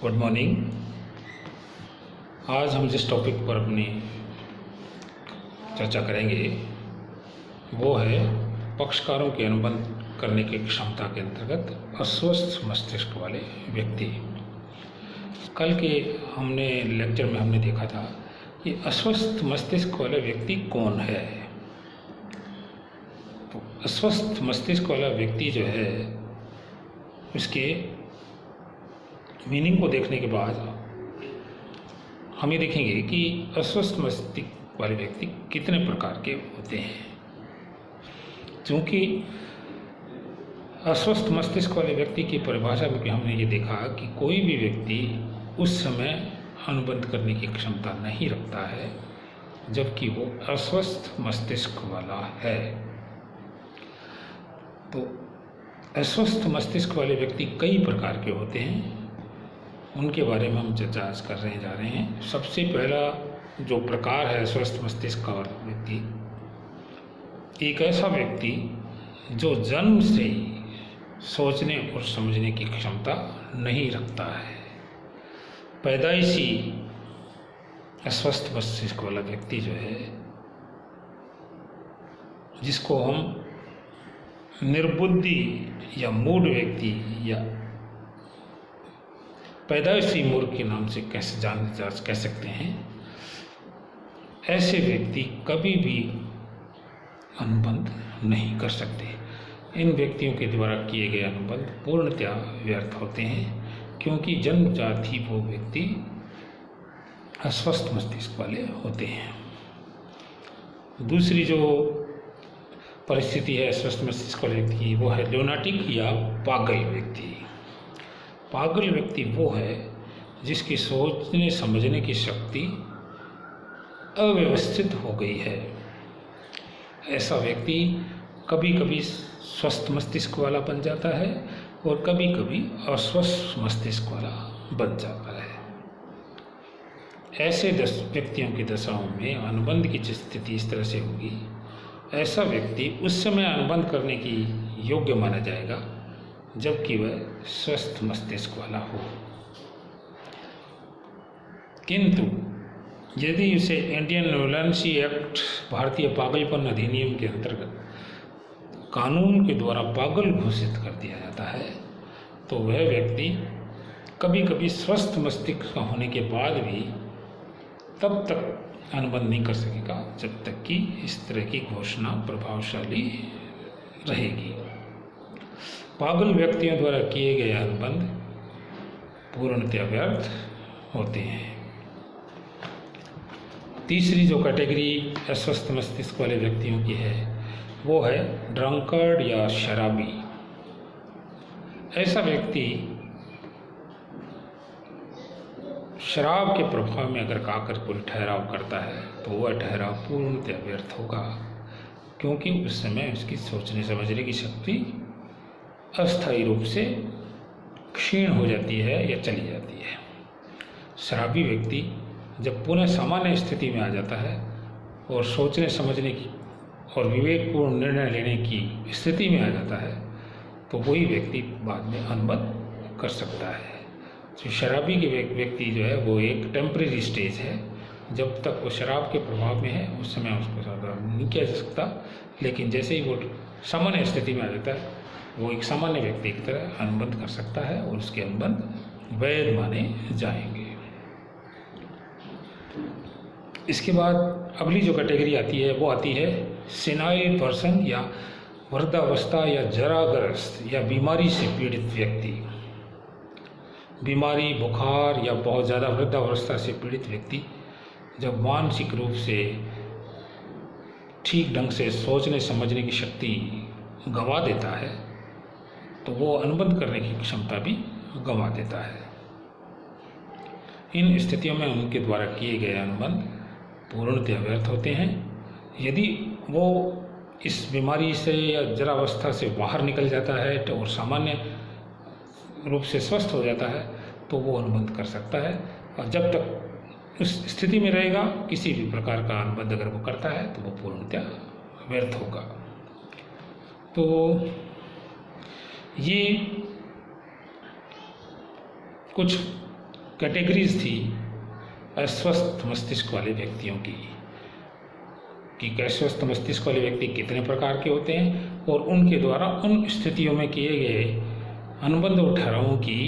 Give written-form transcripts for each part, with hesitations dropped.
Good morning. आज हम जिस टॉपिक पर अपनी चर्चा करेंगे वो है पक्षकारों के अनुबंध करने की क्षमता के अंतर्गत अस्वस्थ मस्तिष्क वाले व्यक्ति। कल के लेक्चर में हमने देखा था कि अस्वस्थ मस्तिष्क वाला व्यक्ति कौन है। तो अस्वस्थ मस्तिष्क वाला व्यक्ति जो है उसके मीनिंग को देखने के बाद हम ये देखेंगे कि अस्वस्थ मस्तिष्क वाले व्यक्ति कितने प्रकार के होते हैं। क्योंकि अस्वस्थ मस्तिष्क वाले व्यक्ति की परिभाषा में भी हमने ये देखा कि कोई भी व्यक्ति उस समय अनुबंध करने की क्षमता नहीं रखता है जबकि वो अस्वस्थ मस्तिष्क वाला है। तो अस्वस्थ मस्तिष्क वाले व्यक्ति कई प्रकार के होते हैं, उनके बारे में हम चर्चा आज कर जा रहे हैं। सबसे पहला जो प्रकार है अस्वस्थ मस्तिष्क का व्यक्ति, एक ऐसा व्यक्ति जो जन्म से ही सोचने और समझने की क्षमता नहीं रखता है। पैदाइशी अस्वस्थ मस्तिष्क वाला व्यक्ति जो है, जिसको हम निर्बुद्धि या मूढ़ व्यक्ति या पैदाइशी मूर्ख के नाम से कह सकते हैं, ऐसे व्यक्ति कभी भी अनुबंध नहीं कर सकते। इन व्यक्तियों के द्वारा किए गए अनुबंध पूर्णतया व्यर्थ होते हैं, क्योंकि जन्मजात ही वो व्यक्ति अस्वस्थ मस्तिष्क वाले होते हैं। दूसरी जो परिस्थिति है अस्वस्थ मस्तिष्क वाले व्यक्ति की, वो है ल्यूनाटिक या पागल व्यक्ति। पागल व्यक्ति वो है जिसकी सोचने समझने की शक्ति अव्यवस्थित हो गई है। ऐसा व्यक्ति कभी कभी स्वस्थ मस्तिष्क वाला बन जाता है और कभी कभी अस्वस्थ मस्तिष्क वाला बन जाता है। ऐसे व्यक्तियों की दशाओं में अनुबंध की स्थिति इस तरह से होगी, ऐसा व्यक्ति उस समय अनुबंध करने की योग्य माना जाएगा जबकि वह स्वस्थ मस्तिष्क वाला हो। किंतु यदि उसे इंडियन न्यूरोलॉजी एक्ट, भारतीय पागलपन अधिनियम के अंतर्गत कानून के द्वारा पागल घोषित कर दिया जाता है, तो वह व्यक्ति कभी कभी स्वस्थ मस्तिष्क का होने के बाद भी तब तक अनुबंध नहीं कर सकेगा जब तक कि इस तरह की घोषणा प्रभावशाली रहेगी। पागल व्यक्तियों द्वारा किए गए अनुबंध पूर्णतया व्यर्थ होते हैं। तीसरी जो कैटेगरी अस्वस्थ मस्तिष्क वाले व्यक्तियों की है वो है ड्रंकर्ड या शराबी। ऐसा व्यक्ति शराब के प्रभाव में अगर आकर कोई ठहराव करता है तो वह ठहराव पूर्णतया व्यर्थ होगा, क्योंकि उस समय उसकी सोचने समझने की शक्ति अस्थायी रूप से क्षीण हो जाती है या चली जाती है। शराबी व्यक्ति जब पुनः सामान्य स्थिति में आ जाता है और सोचने समझने की और विवेकपूर्ण निर्णय लेने की स्थिति में आ जाता है तो वही व्यक्ति बाद में अनुबंध कर सकता है। तो शराबी के व्यक्ति जो है वो एक टेम्परेरी स्टेज है। जब तक वो शराब के प्रभाव में है उस समय उसको ज़्यादा नहीं किया जा सकता, लेकिन जैसे ही वो सामान्य स्थिति में आ जाता है वो एक सामान्य व्यक्ति की तरह अनुबंध कर सकता है और उसके अनुबंध वैध माने जाएंगे। इसके बाद अगली जो कैटेगरी आती है वो आती है सेनाइल पर्सन या वृद्धावस्था या जराग्रस्त या बीमारी से पीड़ित व्यक्ति। बीमारी, बुखार या बहुत ज़्यादा वृद्धावस्था से पीड़ित व्यक्ति जब मानसिक रूप से ठीक ढंग से सोचने समझने की शक्ति गंवा देता है तो वो अनुबंध करने की क्षमता भी गंवा देता है। इन स्थितियों में उनके द्वारा किए गए अनुबंध पूर्णतया व्यर्थ होते हैं। यदि वो इस बीमारी से या जरावस्था से बाहर निकल जाता है और सामान्य रूप से स्वस्थ हो जाता है तो वो अनुबंध कर सकता है, और जब तक उस स्थिति में रहेगा किसी भी प्रकार का अनुबंध अगर वो करता है तो वो पूर्णतया व्यर्थ होगा। तो ये कुछ कैटेगरीज थी अस्वस्थ मस्तिष्क वाले व्यक्तियों की, कि अस्वस्थ मस्तिष्क वाले व्यक्ति कितने प्रकार के होते हैं और उनके द्वारा उन स्थितियों में किए गए अनुबंध और ठहरावों की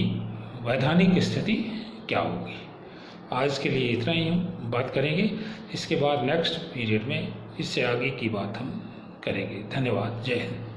वैधानिक स्थिति क्या होगी। आज के लिए इतना ही हम बात करेंगे, इसके बाद नेक्स्ट पीरियड में इससे आगे की बात हम करेंगे। धन्यवाद। जय हिंद।